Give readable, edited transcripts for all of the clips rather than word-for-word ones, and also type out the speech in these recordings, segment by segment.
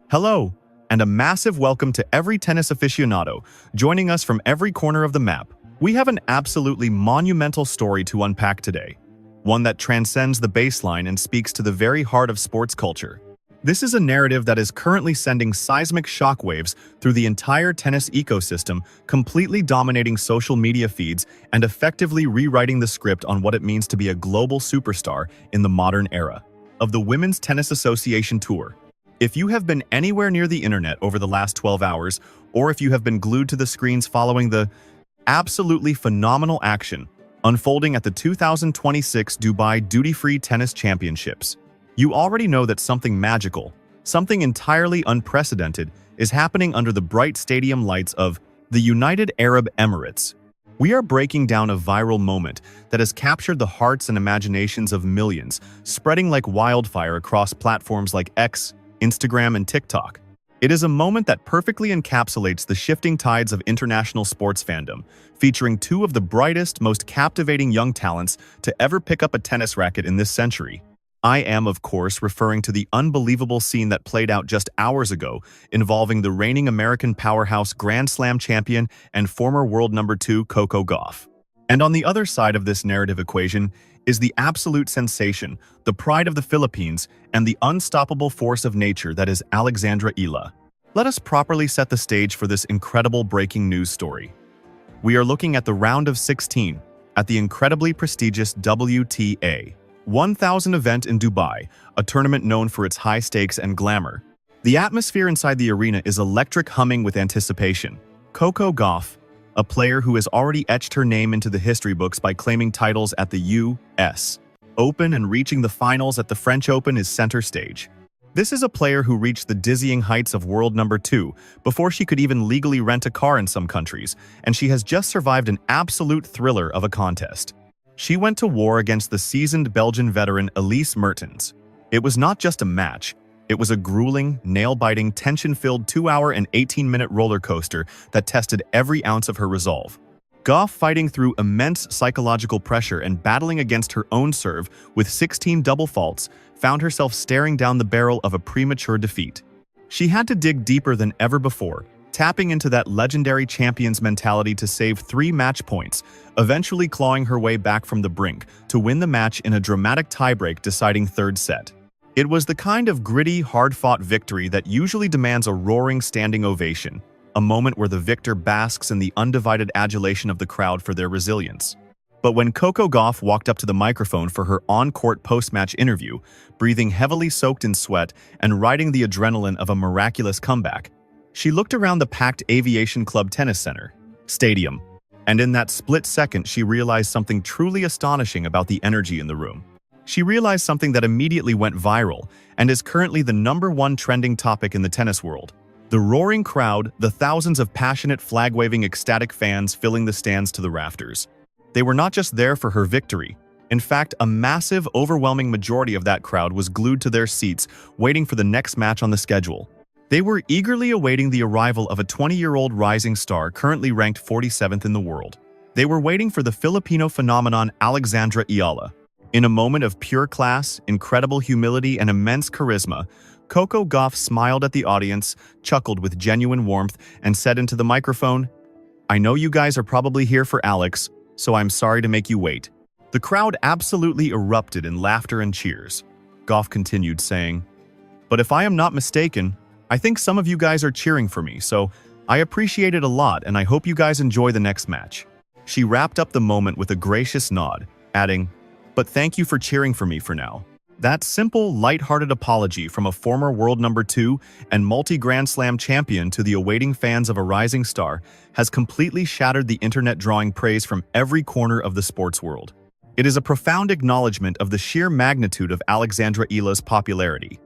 Hello, and a massive welcome to every tennis aficionado joining us from every corner of the map. We have an absolutely monumental story to unpack today, one that transcends the baseline and speaks to the very heart of sports culture. This is a narrative that is currently sending seismic shockwaves through the entire tennis ecosystem, completely dominating social media feeds and effectively rewriting the script on what it means to be a global superstar in the modern era of the Women's Tennis Association Tour. If you have been anywhere near the internet over the last 12 hours, or if you have been glued to the screens following the absolutely phenomenal action unfolding at the 2026 Dubai Duty-Free Tennis Championships, you already know that something magical, something entirely unprecedented, is happening under the bright stadium lights of the United Arab Emirates. We are breaking down a viral moment that has captured the hearts and imaginations of millions, spreading like wildfire across platforms like X, Instagram, and TikTok. It is a moment that perfectly encapsulates the shifting tides of international sports fandom, featuring two of the brightest, most captivating young talents to ever pick up a tennis racket in this century. I am, of course, referring to the unbelievable scene that played out just hours ago, involving the reigning American powerhouse Grand Slam champion and former world number 2 Coco Gauff. And on the other side of this narrative equation is the absolute sensation, the pride of the Philippines, and the unstoppable force of nature that is Alexandra Eala. Let us properly set the stage for this incredible breaking news story. We are looking at the round of 16 at the incredibly prestigious WTA 1000 event in Dubai, a tournament known for its high stakes and glamour. The atmosphere inside the arena is electric, humming with anticipation. Coco Gauff, a player who has already etched her name into the history books by claiming titles at the U.S. Open and reaching the finals at the French Open, is center stage. This is a player who reached the dizzying heights of world number 2 before she could even legally rent a car in some countries, and she has just survived an absolute thriller of a contest. She went to war against the seasoned Belgian veteran Elise Mertens. It was not just a match, it was a grueling, nail-biting, tension-filled 2-hour and 18-minute roller coaster that tested every ounce of her resolve. Gauff, fighting through immense psychological pressure and battling against her own serve with 16 double faults, found herself staring down the barrel of a premature defeat. She had to dig deeper than ever before, tapping into that legendary champion's mentality to save 3 match points, eventually clawing her way back from the brink to win the match in a dramatic tiebreak deciding third set. It was the kind of gritty, hard-fought victory that usually demands a roaring standing ovation, a moment where the victor basks in the undivided adulation of the crowd for their resilience. But when Coco Gauff walked up to the microphone for her on-court post-match interview, breathing heavily soaked in sweat and riding the adrenaline of a miraculous comeback, she looked around the packed Aviation Club Tennis Center stadium, and in that split second she realized something truly astonishing about the energy in the room. She realized something that immediately went viral and is currently the #1 trending topic in the tennis world. The roaring crowd, the thousands of passionate, flag-waving, ecstatic fans filling the stands to the rafters. They were not just there for her victory. In fact, a massive, overwhelming majority of that crowd was glued to their seats, waiting for the next match on the schedule. They were eagerly awaiting the arrival of a 20-year-old rising star currently ranked 47th in the world. They were waiting for the Filipino phenomenon Alexandra Eala. In a moment of pure class, incredible humility, and immense charisma, Coco Gauff smiled at the audience, chuckled with genuine warmth, and said into the microphone, "I know you guys are probably here for Alex, so I'm sorry to make you wait." The crowd absolutely erupted in laughter and cheers. Gauff continued, saying, "But if I am not mistaken, I think some of you guys are cheering for me, so I appreciate it a lot and I hope you guys enjoy the next match." She wrapped up the moment with a gracious nod, adding, "But thank you for cheering for me for now." That simple, light-hearted apology from a former world number 2 and multi-Grand Slam champion to the awaiting fans of a rising star has completely shattered the internet, drawing praise from every corner of the sports world. It is a profound acknowledgement of the sheer magnitude of Alexandra Eala's popularity.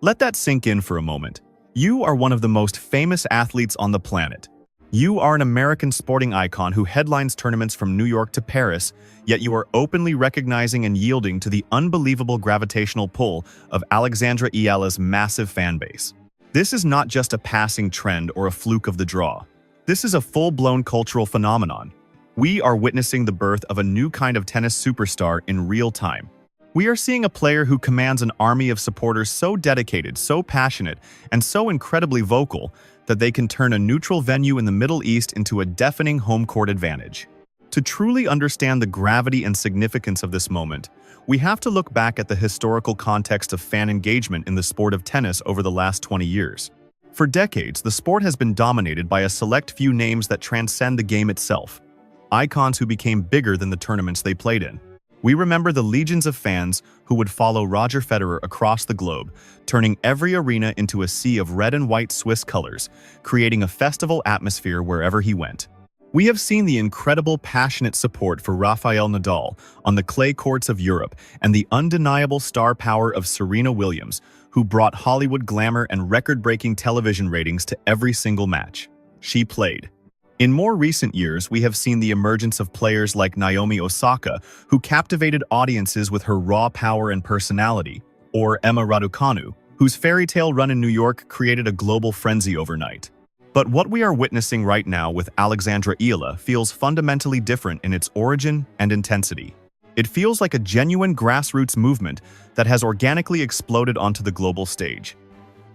Let that sink in for a moment. You are one of the most famous athletes on the planet. You are an American sporting icon who headlines tournaments from New York to Paris, yet you are openly recognizing and yielding to the unbelievable gravitational pull of Alexandra Eala's massive fan base. This is not just a passing trend or a fluke of the draw. This is a full-blown cultural phenomenon. We are witnessing the birth of a new kind of tennis superstar in real time. We are seeing a player who commands an army of supporters so dedicated, so passionate, and so incredibly vocal that they can turn a neutral venue in the Middle East into a deafening home court advantage. To truly understand the gravity and significance of this moment, we have to look back at the historical context of fan engagement in the sport of tennis over the last 20 years. For decades, the sport has been dominated by a select few names that transcend the game itself, icons who became bigger than the tournaments they played in. We remember the legions of fans who would follow Roger Federer across the globe, turning every arena into a sea of red and white Swiss colors, creating a festival atmosphere wherever he went. We have seen the incredible passionate support for Rafael Nadal on the clay courts of Europe and the undeniable star power of Serena Williams, who brought Hollywood glamour and record-breaking television ratings to every single match she played. In more recent years, we have seen the emergence of players like Naomi Osaka, who captivated audiences with her raw power and personality, or Emma Raducanu, whose fairy tale run in New York created a global frenzy overnight. But what we are witnessing right now with Alexandra Eala feels fundamentally different in its origin and intensity. It feels like a genuine grassroots movement that has organically exploded onto the global stage.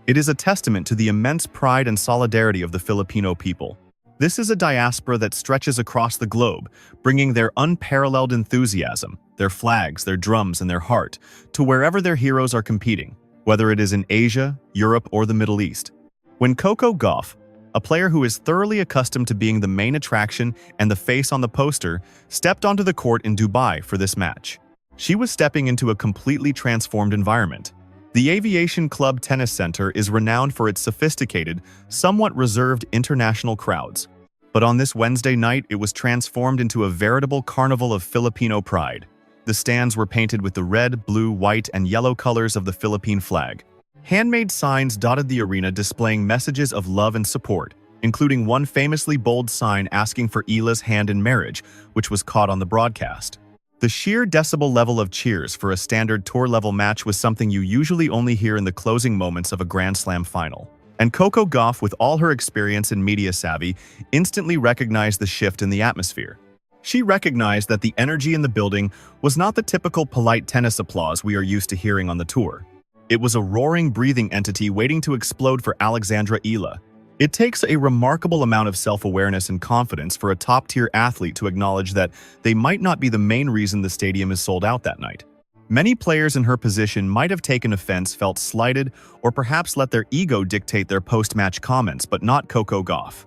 It is a testament to the immense pride and solidarity of the Filipino people. This is a diaspora that stretches across the globe, bringing their unparalleled enthusiasm, their flags, their drums, and their heart to wherever their heroes are competing, whether it is in Asia, Europe, or the Middle East. When Coco Gauff, a player who is thoroughly accustomed to being the main attraction and the face on the poster, stepped onto the court in Dubai for this match, she was stepping into a completely transformed environment. The Aviation Club Tennis Center is renowned for its sophisticated, somewhat reserved international crowds. But on this Wednesday night, it was transformed into a veritable carnival of Filipino pride. The stands were painted with the red, blue, white, and yellow colors of the Philippine flag. Handmade signs dotted the arena displaying messages of love and support, including one famously bold sign asking for Eala's hand in marriage, which was caught on the broadcast. The sheer decibel level of cheers for a standard tour-level match was something you usually only hear in the closing moments of a Grand Slam final. And Coco Gauff, with all her experience and media savvy, instantly recognized the shift in the atmosphere. She recognized that the energy in the building was not the typical polite tennis applause we are used to hearing on the tour. It was a roaring, breathing entity waiting to explode for Alexandra Eala. It takes a remarkable amount of self-awareness and confidence for a top-tier athlete to acknowledge that they might not be the main reason the stadium is sold out that night. Many players in her position might have taken offense, felt slighted, or perhaps let their ego dictate their post-match comments, but not Coco Gauff.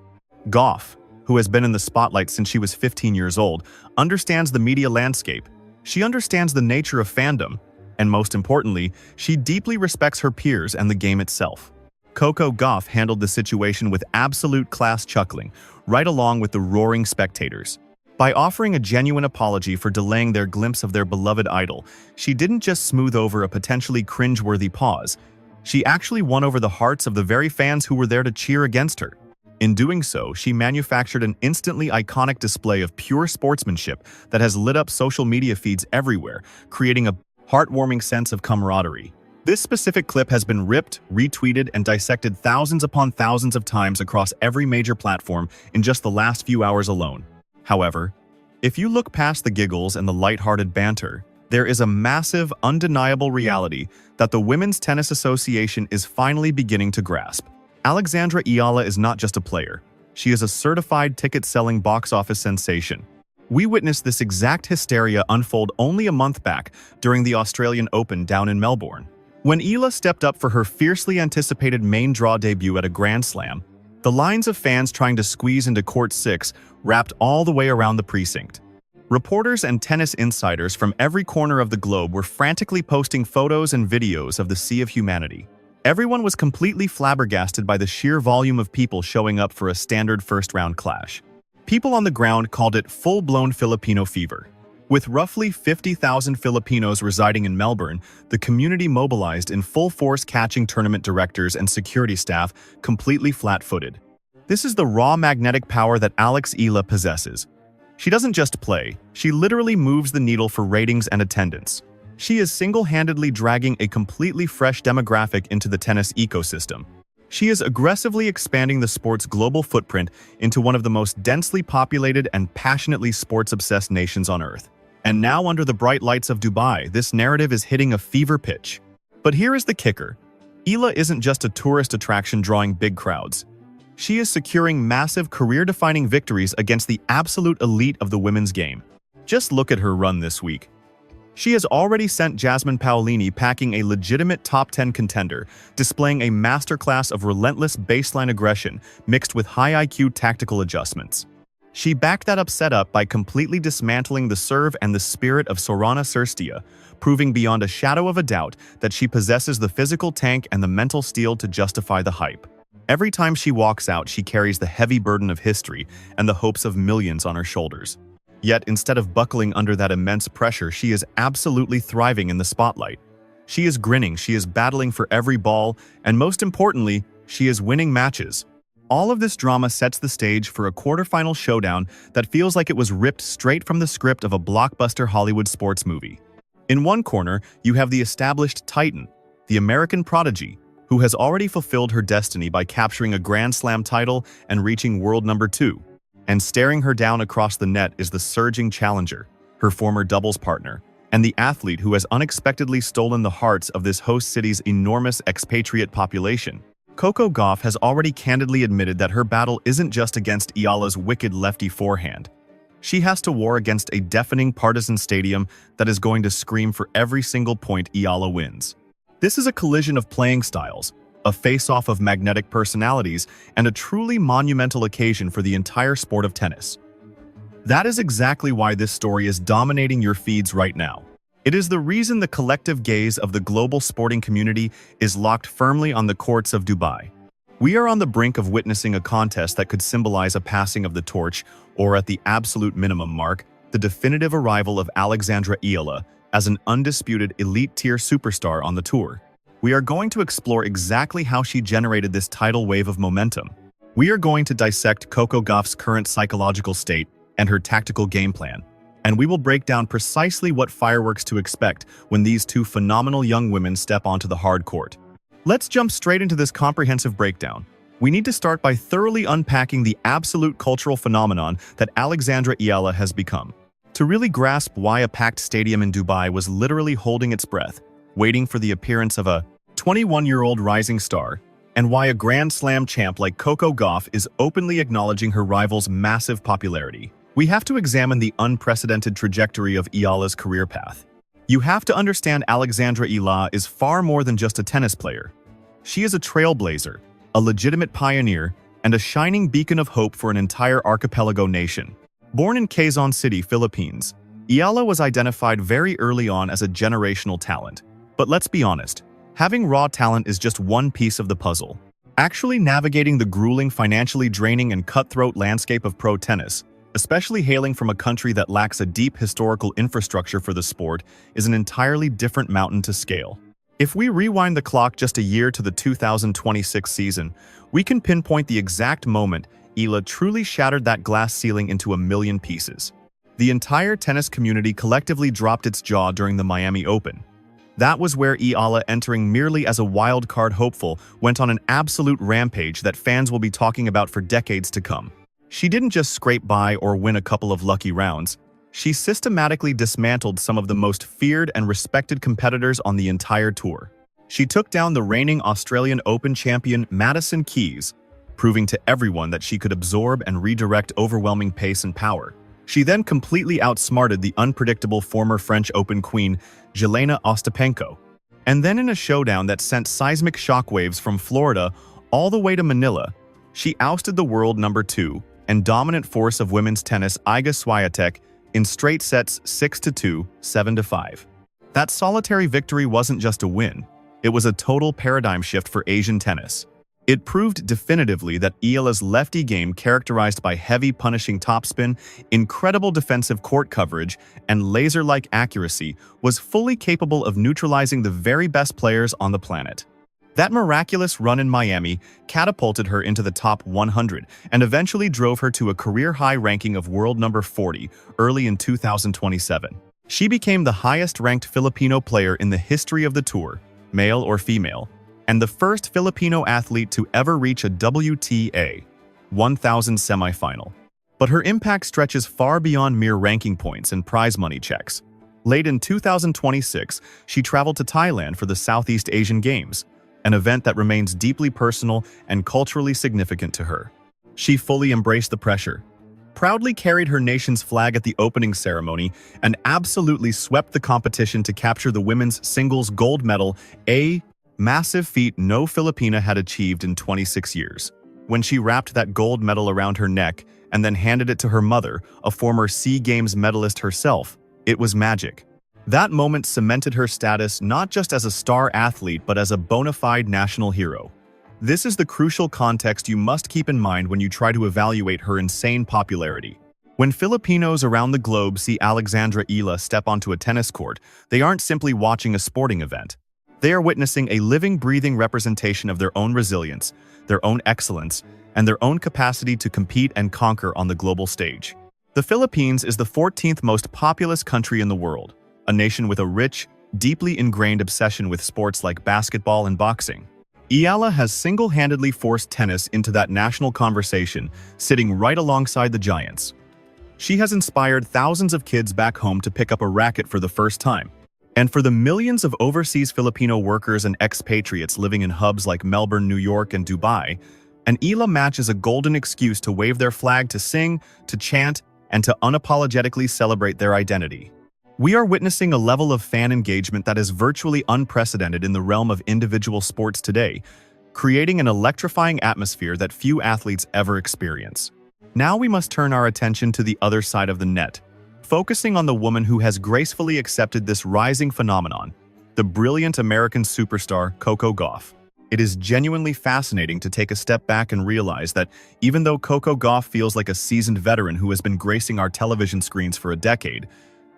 Gauff, who has been in the spotlight since she was 15 years old, understands the media landscape. She understands the nature of fandom, and most importantly, she deeply respects her peers and the game itself. Coco Gauff handled the situation with absolute class, chuckling, right along with the roaring spectators. By offering a genuine apology for delaying their glimpse of their beloved idol, she didn't just smooth over a potentially cringeworthy pause, she actually won over the hearts of the very fans who were there to cheer against her. In doing so, she manufactured an instantly iconic display of pure sportsmanship that has lit up social media feeds everywhere, creating a heartwarming sense of camaraderie. This specific clip has been ripped, retweeted, and dissected thousands upon thousands of times across every major platform in just the last few hours alone. However, if you look past the giggles and the lighthearted banter, there is a massive, undeniable reality that the Women's Tennis Association is finally beginning to grasp. Alexandra Eala is not just a player. She is a certified ticket-selling box office sensation. We witnessed this exact hysteria unfold only a month back during the Australian Open down in Melbourne. When Eala stepped up for her fiercely anticipated main draw debut at a Grand Slam, the lines of fans trying to squeeze into Court 6 wrapped all the way around the precinct. Reporters and tennis insiders from every corner of the globe were frantically posting photos and videos of the sea of humanity. Everyone was completely flabbergasted by the sheer volume of people showing up for a standard first-round clash. People on the ground called it full-blown Filipino fever. With roughly 50,000 Filipinos residing in Melbourne, the community mobilized in full force, catching tournament directors and security staff completely flat-footed. This is the raw magnetic power that Alex Eala possesses. She doesn't just play, she literally moves the needle for ratings and attendance. She is single-handedly dragging a completely fresh demographic into the tennis ecosystem. She is aggressively expanding the sport's global footprint into one of the most densely populated and passionately sports-obsessed nations on Earth. And now under the bright lights of Dubai, this narrative is hitting a fever pitch. But here is the kicker. Eala isn't just a tourist attraction drawing big crowds. She is securing massive career-defining victories against the absolute elite of the women's game. Just look at her run this week. She has already sent Jasmine Paolini packing a legitimate top 10 contender, displaying a masterclass of relentless baseline aggression mixed with high IQ tactical adjustments. She backed that upset up by completely dismantling the serve and the spirit of Sorana Cirstea, proving beyond a shadow of a doubt that she possesses the physical tank and the mental steel to justify the hype. Every time she walks out, she carries the heavy burden of history and the hopes of millions on her shoulders. Yet, instead of buckling under that immense pressure, she is absolutely thriving in the spotlight. She is grinning, she is battling for every ball, and most importantly, she is winning matches. All of this drama sets the stage for a quarterfinal showdown that feels like it was ripped straight from the script of a blockbuster Hollywood sports movie. In one corner, you have the established Titan, the American prodigy, who has already fulfilled her destiny by capturing a Grand Slam title and reaching world number 2. And staring her down across the net is the surging challenger, her former doubles partner, and the athlete who has unexpectedly stolen the hearts of this host city's enormous expatriate population. Coco Gauff has already candidly admitted that her battle isn't just against Eala's wicked lefty forehand. She has to war against a deafening partisan stadium that is going to scream for every single point Eala wins. This is a collision of playing styles, a face-off of magnetic personalities, and a truly monumental occasion for the entire sport of tennis. That is exactly why this story is dominating your feeds right now. It is the reason the collective gaze of the global sporting community is locked firmly on the courts of Dubai. We are on the brink of witnessing a contest that could symbolize a passing of the torch, or at the absolute minimum mark, the definitive arrival of Alexandra Eala as an undisputed elite-tier superstar on the tour. We are going to explore exactly how she generated this tidal wave of momentum. We are going to dissect Coco Gauff's current psychological state and her tactical game plan, and we will break down precisely what fireworks to expect when these two phenomenal young women step onto the hard court. Let's jump straight into this comprehensive breakdown. We need to start by thoroughly unpacking the absolute cultural phenomenon that Alexandra Eala has become. To really grasp why a packed stadium in Dubai was literally holding its breath, waiting for the appearance of a 21-year-old rising star, and why a Grand Slam champ like Coco Gauff is openly acknowledging her rival's massive popularity, we have to examine the unprecedented trajectory of Eala's career path. You have to understand Alexandra Eala is far more than just a tennis player. She is a trailblazer, a legitimate pioneer, and a shining beacon of hope for an entire archipelago nation. Born in Quezon City, Philippines, Eala was identified very early on as a generational talent. But let's be honest, having raw talent is just one piece of the puzzle. Actually navigating the grueling, financially draining, and cutthroat landscape of pro tennis, especially hailing from a country that lacks a deep historical infrastructure for the sport, is an entirely different mountain to scale. If we rewind the clock just a year to the 2026 season, we can pinpoint the exact moment Eala truly shattered that glass ceiling into a million pieces. The entire tennis community collectively dropped its jaw during the Miami Open. That was where Eala, entering merely as a wild card hopeful, went on an absolute rampage that fans will be talking about for decades to come. She didn't just scrape by or win a couple of lucky rounds. She systematically dismantled some of the most feared and respected competitors on the entire tour. She took down the reigning Australian Open champion Madison Keys, proving to everyone that she could absorb and redirect overwhelming pace and power. She then completely outsmarted the unpredictable former French Open queen Jelena Ostapenko. And then in a showdown that sent seismic shockwaves from Florida all the way to Manila, she ousted the world number 2 and dominant force of women's tennis Iga Swiatek in straight sets 6-2, 7-5. That solitary victory wasn't just a win, it was a total paradigm shift for Asian tennis. It proved definitively that Eala's lefty game, characterized by heavy punishing topspin, incredible defensive court coverage, and laser-like accuracy, was fully capable of neutralizing the very best players on the planet. That miraculous run in Miami catapulted her into the top 100 and eventually drove her to a career-high ranking of world number 40 early in 2027. She became the highest-ranked Filipino player in the history of the tour, male or female, and the first Filipino athlete to ever reach a WTA 1000 semifinal. But her impact stretches far beyond mere ranking points and prize money checks. Late in 2026, she traveled to Thailand for the Southeast Asian Games, an event that remains deeply personal and culturally significant to her. She fully embraced the pressure, proudly carried her nation's flag at the opening ceremony, and absolutely swept the competition to capture the women's singles gold medal, a massive feat no Filipina had achieved in 26 years. When she wrapped that gold medal around her neck and then handed it to her mother, a former SEA Games medalist herself, it was magic. That moment cemented her status not just as a star athlete but as a bona fide national hero. This is the crucial context you must keep in mind when you try to evaluate her insane popularity. When Filipinos around the globe see Alexandra Eala step onto a tennis court, they aren't simply watching a sporting event. They are witnessing a living, breathing representation of their own resilience, their own excellence, and their own capacity to compete and conquer on the global stage. The Philippines is the 14th most populous country in the world, a nation with a rich, deeply ingrained obsession with sports like basketball and boxing. Eala has single-handedly forced tennis into that national conversation, sitting right alongside the giants. She has inspired thousands of kids back home to pick up a racket for the first time. And for the millions of overseas Filipino workers and expatriates living in hubs like Melbourne, New York, and Dubai, an Eala match is a golden excuse to wave their flag, to sing, to chant, and to unapologetically celebrate their identity. We are witnessing a level of fan engagement that is virtually unprecedented in the realm of individual sports today, creating an electrifying atmosphere that few athletes ever experience. Now we must turn our attention to the other side of the net, focusing on the woman who has gracefully accepted this rising phenomenon, the brilliant American superstar Coco Gauff. It is genuinely fascinating to take a step back and realize that even though Coco Gauff feels like a seasoned veteran who has been gracing our television screens for a decade,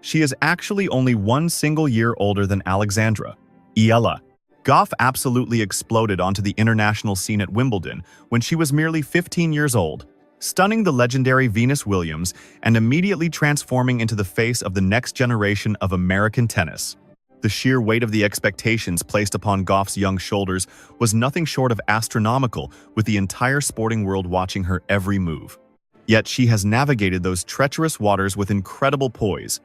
she is actually only one single year older than Alexandra Eala. Gauff absolutely exploded onto the international scene at Wimbledon when she was merely 15 years old, stunning the legendary Venus Williams and immediately transforming into the face of the next generation of American tennis. The sheer weight of the expectations placed upon Gauff's young shoulders was nothing short of astronomical, with the entire sporting world watching her every move. Yet she has navigated those treacherous waters with incredible poise,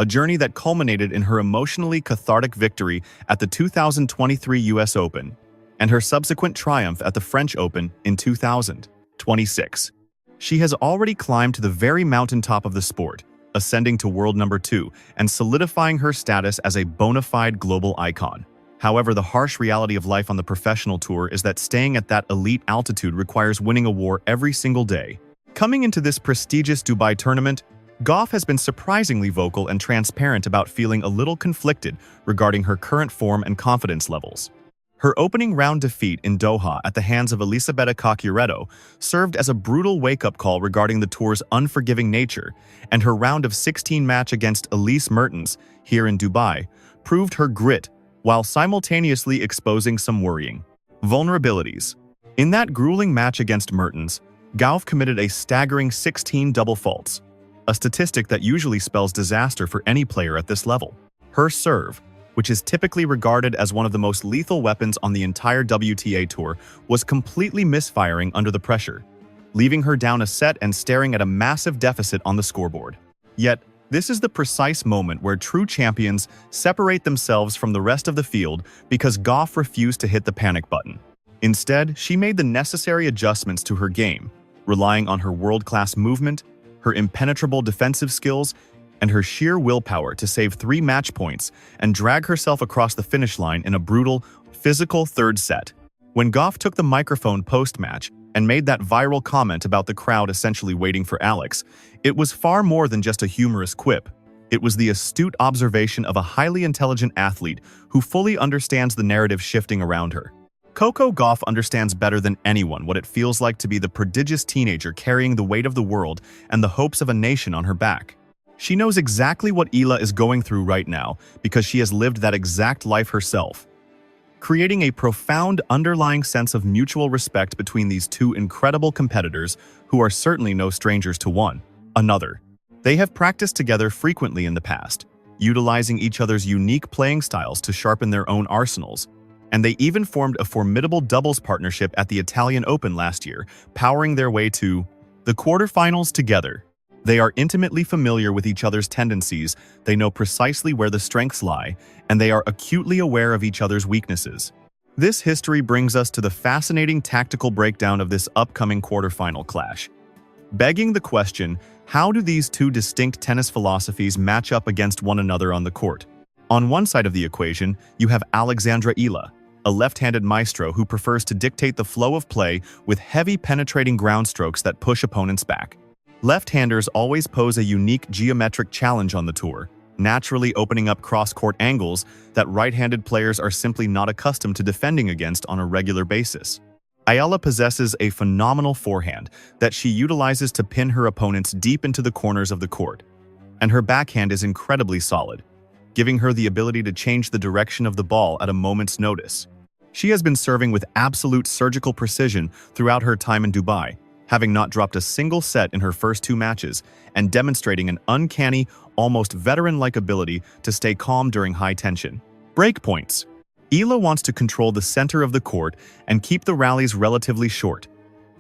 a journey that culminated in her emotionally cathartic victory at the 2023 US Open and her subsequent triumph at the French Open in 2026. She has already climbed to the very mountaintop of the sport, ascending to world number 2 and solidifying her status as a bona fide global icon. However, the harsh reality of life on the professional tour is that staying at that elite altitude requires winning a war every single day. Coming into this prestigious Dubai tournament, Gauff has been surprisingly vocal and transparent about feeling a little conflicted regarding her current form and confidence levels. Her opening round defeat in Doha at the hands of Elisabetta Cocchiaretto served as a brutal wake-up call regarding the tour's unforgiving nature, and her round of 16 match against Elise Mertens here in Dubai proved her grit while simultaneously exposing some worrying vulnerabilities. In that grueling match against Mertens, Gauff committed a staggering 16 double faults, a statistic that usually spells disaster for any player at this level. Her serve, which is typically regarded as one of the most lethal weapons on the entire WTA Tour, was completely misfiring under the pressure, leaving her down a set and staring at a massive deficit on the scoreboard. Yet, this is the precise moment where true champions separate themselves from the rest of the field because Gauff refused to hit the panic button. Instead, she made the necessary adjustments to her game, relying on her world-class movement, her impenetrable defensive skills, and her sheer willpower to save 3 match points and drag herself across the finish line in a brutal, physical third set. When Gauff took the microphone post-match and made that viral comment about the crowd essentially waiting for Alex, it was far more than just a humorous quip. It was the astute observation of a highly intelligent athlete who fully understands the narrative shifting around her. Coco Gauff understands better than anyone what it feels like to be the prodigious teenager carrying the weight of the world and the hopes of a nation on her back. She knows exactly what Eala is going through right now because she has lived that exact life herself, creating a profound underlying sense of mutual respect between these two incredible competitors who are certainly no strangers to one another. They have practiced together frequently in the past, utilizing each other's unique playing styles to sharpen their own arsenals, and they even formed a formidable doubles partnership at the Italian Open last year, powering their way to The quarterfinals together. They are intimately familiar with each other's tendencies, they know precisely where the strengths lie, and they are acutely aware of each other's weaknesses. This history brings us to the fascinating tactical breakdown of this upcoming quarterfinal clash. Begging the question, how do these two distinct tennis philosophies match up against one another on the court? On one side of the equation, you have Alexandra Eala, a left-handed maestro who prefers to dictate the flow of play with heavy penetrating ground strokes that push opponents back. Left-handers always pose a unique geometric challenge on the tour, naturally opening up cross-court angles that right-handed players are simply not accustomed to defending against on a regular basis. Eala possesses a phenomenal forehand that she utilizes to pin her opponents deep into the corners of the court, and her backhand is incredibly solid, giving her the ability to change the direction of the ball at a moment's notice. She has been serving with absolute surgical precision throughout her time in Dubai, having not dropped a single set in her first 2 matches and demonstrating an uncanny, almost veteran-like ability to stay calm during high tension. Break points. Eala wants to control the center of the court and keep the rallies relatively short,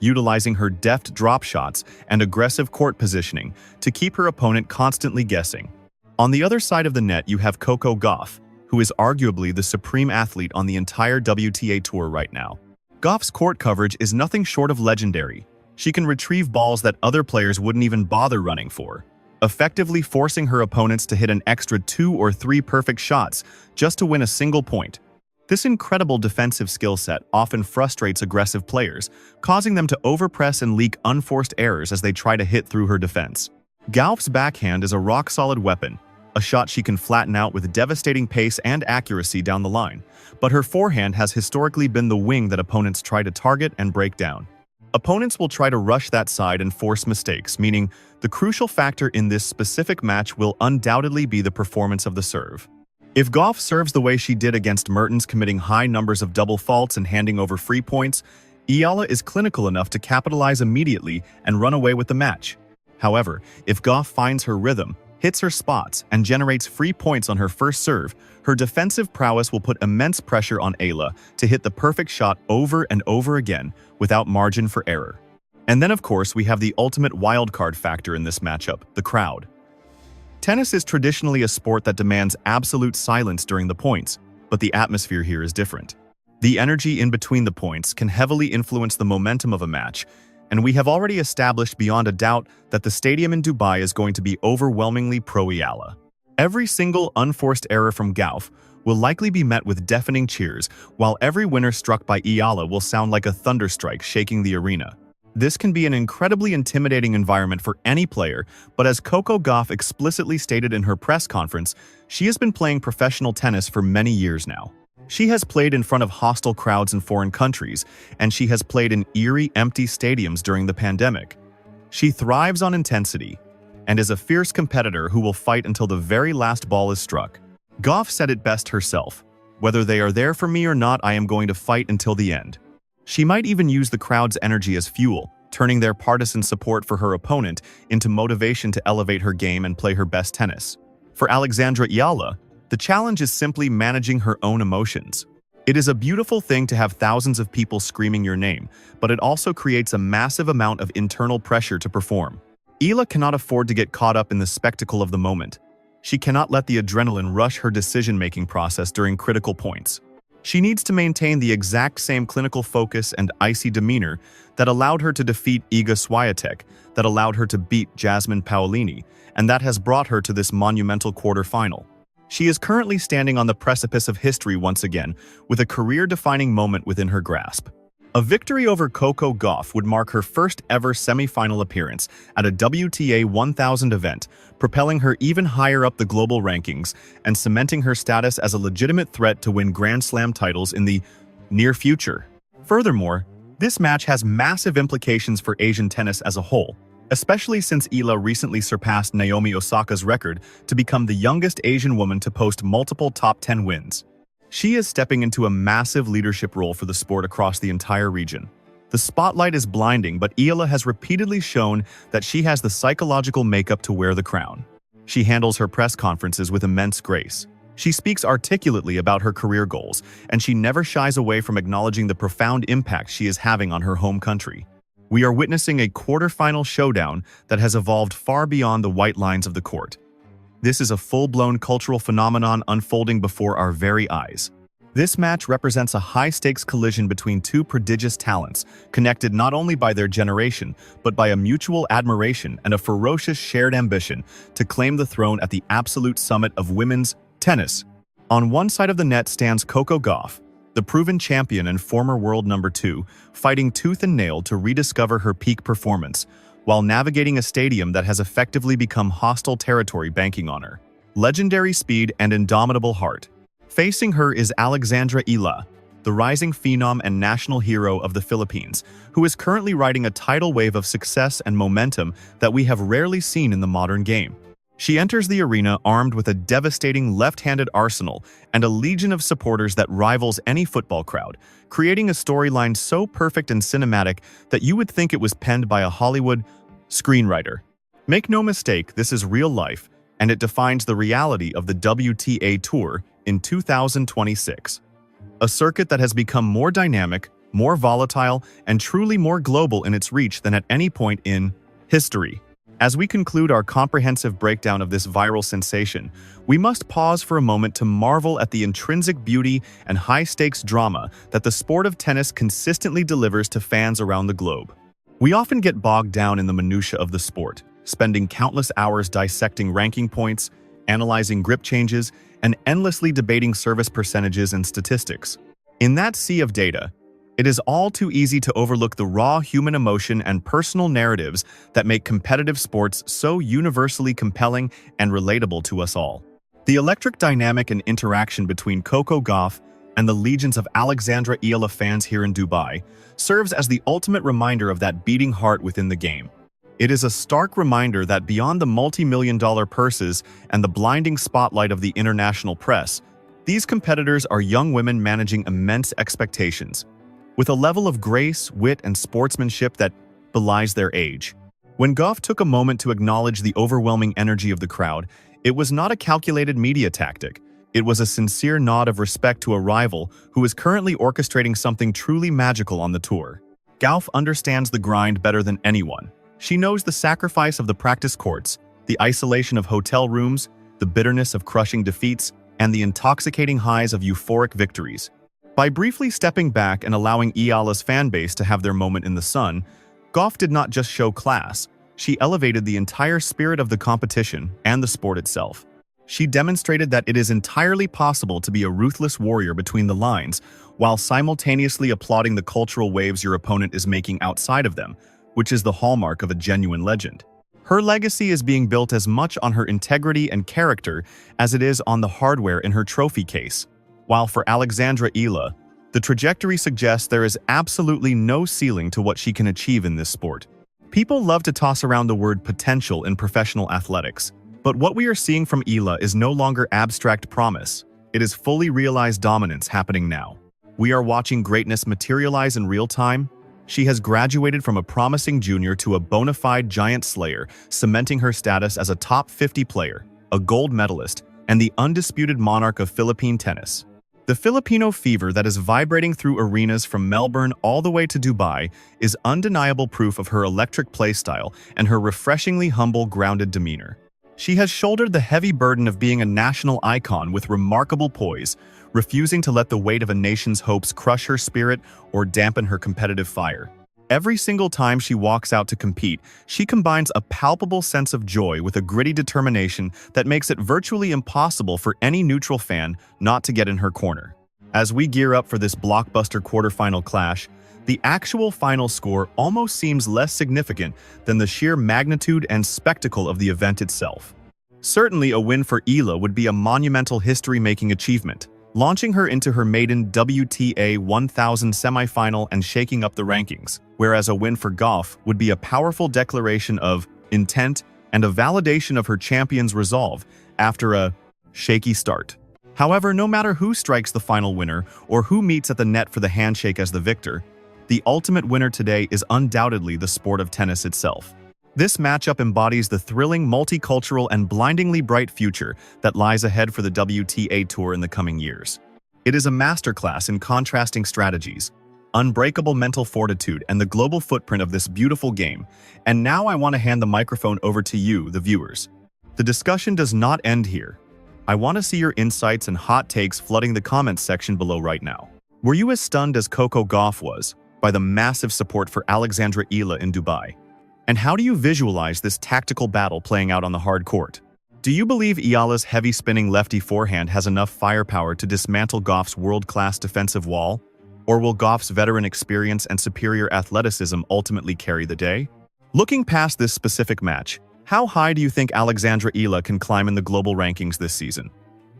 utilizing her deft drop shots and aggressive court positioning to keep her opponent constantly guessing. On the other side of the net, you have Coco Gauff, who is arguably the supreme athlete on the entire WTA Tour right now. Gauff's court coverage is nothing short of legendary. She can retrieve balls that other players wouldn't even bother running for, effectively forcing her opponents to hit an extra 2 or 3 perfect shots just to win a single point. This incredible defensive skill set often frustrates aggressive players, causing them to overpress and leak unforced errors as they try to hit through her defense. Gauff's backhand is a rock-solid weapon, a shot she can flatten out with devastating pace and accuracy down the line, but her forehand has historically been the wing that opponents try to target and break down. Opponents will try to rush that side and force mistakes, meaning the crucial factor in this specific match will undoubtedly be the performance of the serve. If Gauff serves the way she did against Mertens, committing high numbers of double faults and handing over free points, Eala is clinical enough to capitalize immediately and run away with the match. However, if Gauff finds her rhythm, hits her spots, and generates free points on her first serve, her defensive prowess will put immense pressure on Eala to hit the perfect shot over and over again without margin for error. And then, of course, we have the ultimate wildcard factor in this matchup, the crowd. Tennis is traditionally a sport that demands absolute silence during the points, but the atmosphere here is different. The energy in between the points can heavily influence the momentum of a match, and we have already established beyond a doubt that the stadium in Dubai is going to be overwhelmingly pro-Eala. Every single unforced error from Gauff will likely be met with deafening cheers, while every winner struck by Eala will sound like a thunderstrike shaking the arena. This can be an incredibly intimidating environment for any player, but as Coco Gauff explicitly stated in her press conference, she has been playing professional tennis for many years now. She has played in front of hostile crowds in foreign countries, and she has played in eerie, empty stadiums during the pandemic. She thrives on intensity and is a fierce competitor who will fight until the very last ball is struck. Gauff said it best herself, "Whether they are there for me or not, I am going to fight until the end." She might even use the crowd's energy as fuel, turning their partisan support for her opponent into motivation to elevate her game and play her best tennis. For Alexandra Eala, the challenge is simply managing her own emotions. It is a beautiful thing to have thousands of people screaming your name, but it also creates a massive amount of internal pressure to perform. Eala cannot afford to get caught up in the spectacle of the moment. She cannot let the adrenaline rush her decision-making process during critical points. She needs to maintain the exact same clinical focus and icy demeanor that allowed her to defeat Iga Swiatek, that allowed her to beat Jasmine Paolini, and that has brought her to this monumental quarterfinal. She is currently standing on the precipice of history once again, with a career-defining moment within her grasp. A victory over Coco Gauff would mark her first ever semi-final appearance at a WTA 1000 event, propelling her even higher up the global rankings and cementing her status as a legitimate threat to win Grand Slam titles in the near future. Furthermore, this match has massive implications for Asian tennis as a whole, especially since Eala recently surpassed Naomi Osaka's record to become the youngest Asian woman to post multiple top 10 wins. She is stepping into a massive leadership role for the sport across the entire region. The spotlight is blinding, but Eala has repeatedly shown that she has the psychological makeup to wear the crown. She handles her press conferences with immense grace. She speaks articulately about her career goals, and she never shies away from acknowledging the profound impact she is having on her home country. We are witnessing a quarterfinal showdown that has evolved far beyond the white lines of the court. This is a full-blown cultural phenomenon unfolding before our very eyes. This match represents a high-stakes collision between two prodigious talents, connected not only by their generation, but by a mutual admiration and a ferocious shared ambition to claim the throne at the absolute summit of women's tennis. On one side of the net stands Coco Gauff, the proven champion and former world number 2, fighting tooth and nail to rediscover her peak performance, while navigating a stadium that has effectively become hostile territory banking on her legendary speed and indomitable heart. Facing her is Alexandra Eala, the rising phenom and national hero of the Philippines, who is currently riding a tidal wave of success and momentum that we have rarely seen in the modern game. She enters the arena armed with a devastating left-handed arsenal and a legion of supporters that rivals any football crowd, creating a storyline so perfect and cinematic that you would think it was penned by a Hollywood screenwriter. Make no mistake, this is real life, and it defines the reality of the WTA Tour in 2026. A circuit that has become more dynamic, more volatile, and truly more global in its reach than at any point in history. As we conclude our comprehensive breakdown of this viral sensation, we must pause for a moment to marvel at the intrinsic beauty and high-stakes drama that the sport of tennis consistently delivers to fans around the globe. We often get bogged down in the minutiae of the sport, spending countless hours dissecting ranking points, analyzing grip changes, and endlessly debating service percentages and statistics. In that sea of data, it is all too easy to overlook the raw human emotion and personal narratives that make competitive sports so universally compelling and relatable to us all. The electric dynamic and interaction between Coco Gauff and the legions of Alexandra Eala fans here in Dubai serves as the ultimate reminder of that beating heart within the game. It is a stark reminder that beyond the multi-million-dollar purses and the blinding spotlight of the international press, these competitors are young women managing immense expectations, with a level of grace, wit, and sportsmanship that belies their age. When Gauff took a moment to acknowledge the overwhelming energy of the crowd, it was not a calculated media tactic. It was a sincere nod of respect to a rival who is currently orchestrating something truly magical on the tour. Gauff understands the grind better than anyone. She knows the sacrifice of the practice courts, the isolation of hotel rooms, the bitterness of crushing defeats, and the intoxicating highs of euphoric victories. By briefly stepping back and allowing Eala's fanbase to have their moment in the sun, Gauff did not just show class, she elevated the entire spirit of the competition and the sport itself. She demonstrated that it is entirely possible to be a ruthless warrior between the lines, while simultaneously applauding the cultural waves your opponent is making outside of them, which is the hallmark of a genuine legend. Her legacy is being built as much on her integrity and character as it is on the hardware in her trophy case. While for Alexandra Eala, the trajectory suggests there is absolutely no ceiling to what she can achieve in this sport. People love to toss around the word potential in professional athletics, but what we are seeing from Eala is no longer abstract promise. It is fully realized dominance happening now. We are watching greatness materialize in real time. She has graduated from a promising junior to a bona fide giant slayer, cementing her status as a top 50 player, a gold medalist, and the undisputed monarch of Philippine tennis. The Filipino fever that is vibrating through arenas from Melbourne all the way to Dubai is undeniable proof of her electric play style and her refreshingly humble, grounded demeanor. She has shouldered the heavy burden of being a national icon with remarkable poise, refusing to let the weight of a nation's hopes crush her spirit or dampen her competitive fire. Every single time she walks out to compete, she combines a palpable sense of joy with a gritty determination that makes it virtually impossible for any neutral fan not to get in her corner. As we gear up for this blockbuster quarterfinal clash, the actual final score almost seems less significant than the sheer magnitude and spectacle of the event itself. Certainly, a win for Eala would be a monumental history-making achievement, launching her into her maiden WTA 1000 semifinal and shaking up the rankings, whereas a win for Gauff would be a powerful declaration of intent and a validation of her champion's resolve after a shaky start. However, no matter who strikes the final winner or who meets at the net for the handshake as the victor, the ultimate winner today is undoubtedly the sport of tennis itself. This matchup embodies the thrilling, multicultural, and blindingly bright future that lies ahead for the WTA Tour in the coming years. It is a masterclass in contrasting strategies, unbreakable mental fortitude, and the global footprint of this beautiful game. And now I want to hand the microphone over to you, the viewers. The discussion does not end here. I want to see your insights and hot takes flooding the comments section below right now. Were you as stunned as Coco Gauff was by the massive support for Alexandra Eala in Dubai? And how do you visualize this tactical battle playing out on the hard court? Do you believe Eala's heavy-spinning lefty forehand has enough firepower to dismantle Gauff's world-class defensive wall? Or will Gauff's veteran experience and superior athleticism ultimately carry the day? Looking past this specific match, how high do you think Alexandra Eala can climb in the global rankings this season?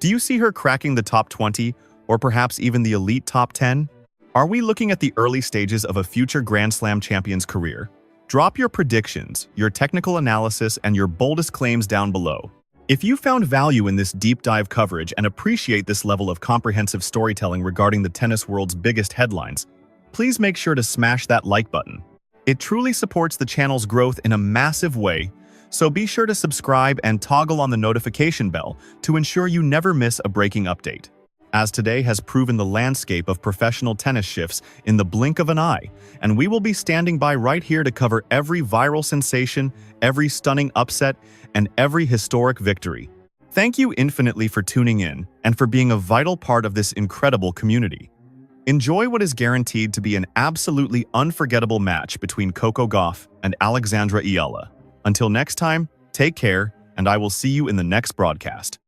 Do you see her cracking the top 20, or perhaps even the elite top 10? Are we looking at the early stages of a future Grand Slam champion's career? Drop your predictions, your technical analysis, and your boldest claims down below. If you found value in this deep dive coverage and appreciate this level of comprehensive storytelling regarding the tennis world's biggest headlines, please make sure to smash that like button. It truly supports the channel's growth in a massive way, so be sure to subscribe and toggle on the notification bell to ensure you never miss a breaking update. As today has proven, the landscape of professional tennis shifts in the blink of an eye, and we will be standing by right here to cover every viral sensation, every stunning upset, and every historic victory. Thank you infinitely for tuning in and for being a vital part of this incredible community. Enjoy what is guaranteed to be an absolutely unforgettable match between Coco Gauff and Alexandra Eala. Until next time, take care, and I will see you in the next broadcast.